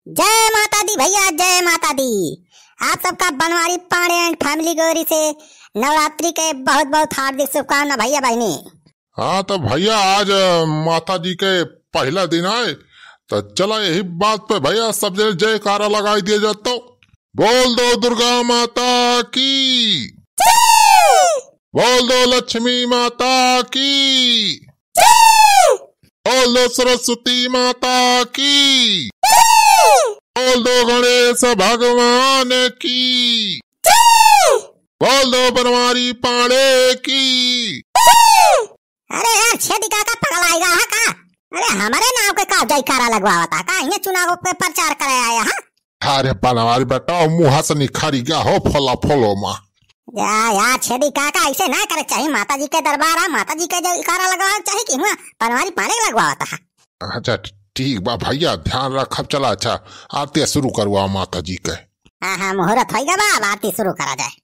जय माता दी भैया, जय माता दी। आप सबका बनवारी पांडे एंड फैमिली गौरी से नवरात्रि के बहुत बहुत हार्दिक शुभकामना भैया बहनी। हाँ तो भैया आज माता जी के पहला दिन आए तो चला यही बात पे भैया सब जगह जयकारा लगाई दिया जाता। बोल दो दुर्गा माता की, बोल दो लक्ष्मी माता की, बोल दो सरस्वती माता की, बोल दो गणेश भगवान की, बोल दो बनवारी पांडे की। अरे यार छेदी काका पगलाएगा हा का? अरे हमारे नाम के का जयकारा लगवावा था का? ये चुनाव पे प्रचार करे आया हा? अरे बनवारी बेटा मुँह से निखारी गया हो फला फलो माँ। यार छेदी काका ऐसे ना करे चाहिए। माता जी के दरबार है, माता जी के जयकारा लगवाना चाहिए कि हुआ बनवारी पांडे लगवावा था। अच्छा ठीक बा भैया ध्यान रख। चला अच्छा आरती शुरू करवा माता जी के। हाँ मुहूर्त होइगा बा, आरती शुरू करा जाए।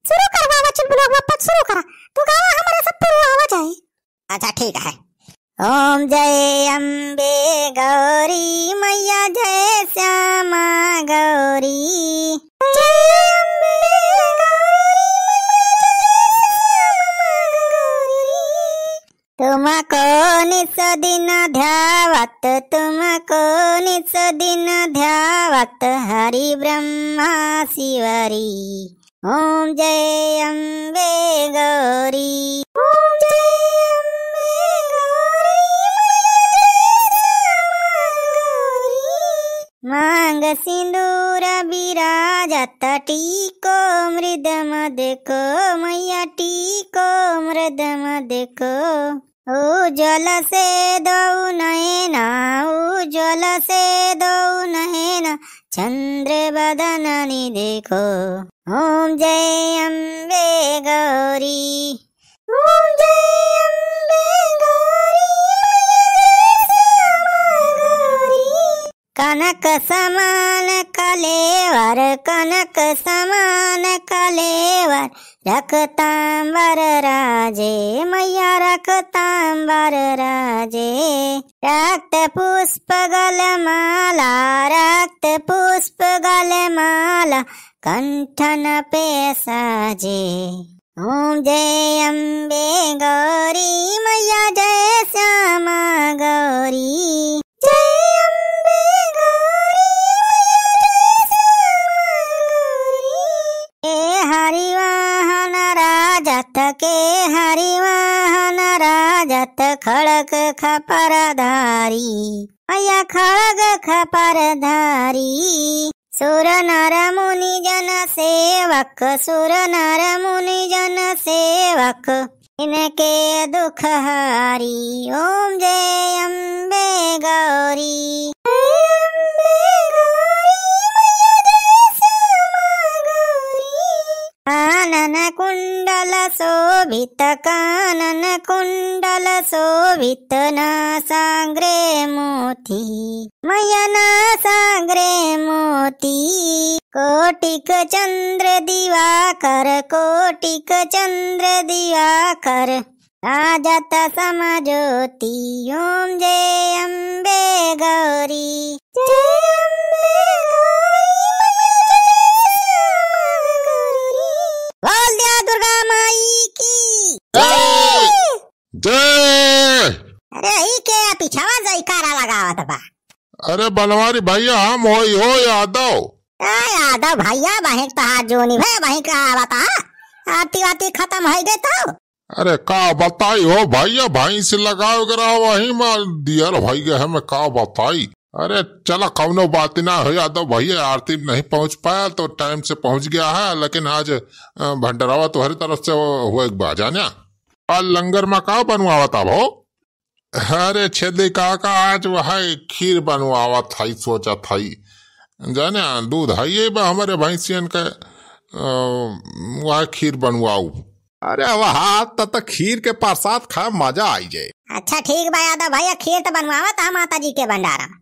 शुरू करवा बच्चन बुलावा पत शुरू करा। तू गावा हमारे सब पूरा आवाज आए। अच्छा ठीक है। ओम जय अम्बे गौरी मैया, जय श्यामा गौरी, जय अम्बे गौरी मैया, जय श्यामा गौरी। तुमको निस दिन ध्यावत, तुमको निस दिन ध्यावत हरि ब्रह्मा शिवरी। ओम जय अम्बे गौरी, ओम जय अम्बे गौरी मैया, जय श्यामा गौरी। मांग सिंदूर विराजत, टीको मृद मद को मैया, टीको मृद मद को। उज्ज्वल से दो नयना, उज्ज्वल से दो नयना, चंद्र बदननि देखो। ओम जय अम्बे गौरी, ओम जय अम्बे गौरी मैया, जय श्यामा गौरी। कनक समान कलेवर, कनक समान कलेवर, रक्तांबर राजे मैया, रक्तांबर राजे। रक्त पुष्प गलमाला, रक्त पुष्प गलमाला, कंठन पे साजे। ओम जय अम्बे गौरी मैया, जय श्यामा गौरी, जय अम्बे गौरी मैया, जय श्यामा गौरी। ए हरिवाहन राजत के, हरिवाहन राजत, खड़ग खपरधारी मैया, खड़ग खपरधारी। सुर नर मुनि जन सेवक, सुर नर मुनि जन सेवक, इनके दुख हारी। ओम जय अम्बे गौरी, जय अम्बे गौरी मैया, जय श्यामा गौरी। कानन कुंडल शोभित, कानन कुंडल शोभित, नासाग्रे मोती मैया, नासाग्रे मोती। कोटिक चंद्र दिवाकर, कोटिक चंद्र दिवाकर, राजत समज्योति। ओम जय अम्बे गौरी, जय अम्बे गौरी मैया, जय श्यामा गौरी। बोल दिया दुर्गा माई की जय जय। अरे ही के पिछावा जयकारा लगावत बा। अरे बनवारी भैया हम हो यादव। यादव भैया बहिक तो जोनी भाई बहिक का बता। आरती वाती खत्म हो गए तो। अरे का बताई हो भैया, भाई से लगाओ करा वही मार दिया भाई गए हमें का बताई। अरे चला कौनो बात ना हो यादव भैया, आरती नहीं पहुंच पाया तो टाइम से पहुंच गया है, लेकिन आज भंडारा तो हर तरफ से हुए जाने। और लंगर में का बनवावा था भो? अरे छेदी काका आज वह खीर बनवावा था, सोचा था जाने दूध है हमारे भैंसियन के वह खीर बनवाऊ। अरे वह तो खीर के प्रसाद खा मजा आई जाए। अच्छा ठीक बा यादव भैया, खीर तो बनवावा था माता जी के भंडारा में,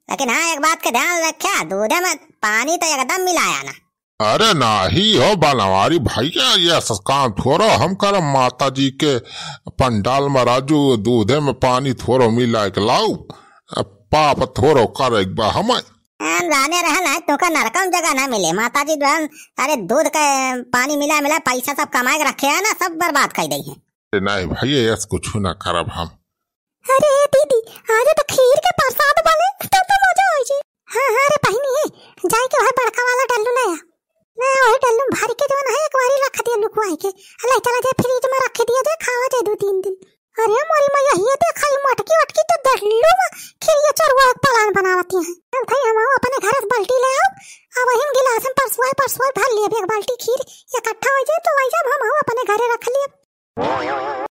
लेकिन हाँ एक बात का ध्यान रखा, दूध में पानी तो एकदम मिलाया ना। अरे नाही हो बनवारी भैया, ये काम थोड़ा हम कर माता जी के पंडाल में राजू दूधे में पानी थोड़ो मिला के लाऊ, पाप थोड़ो कर हमें जाने रहल है तो का नरकम जगह ना मिले माताजी बहन। अरे दूध का पानी मिला मिला पैसा सब कमा के रखे है ना, सब बर्बाद कर दी है। नहीं भैया ऐसा कुछ ना करब हम। अरे दीदी आज तो खीर के प्रसाद बने तो मजा होई छे। हां हां रे बहिनी है जाई के वही बड़का वाला डल्लू ले आ। मैं वही डल्लू भर के जवन है एक बारी रख दिया लुकवाई के, ले चला जे फ्रिज में रख दिया जे खावा जे 2-3 दिन। अरे मोरी मैया ये देखा मटकी वटकी तो डल्लू में खीर चरवा पलान बनावती है। चल भाई हम अपने घर से बाल्टी ले आओ, अब वही गिलास में परसवाई भर लिए एक बाल्टी खीर इकट्ठा हो जाए तो वही जब हम अपने घरे रख लिए।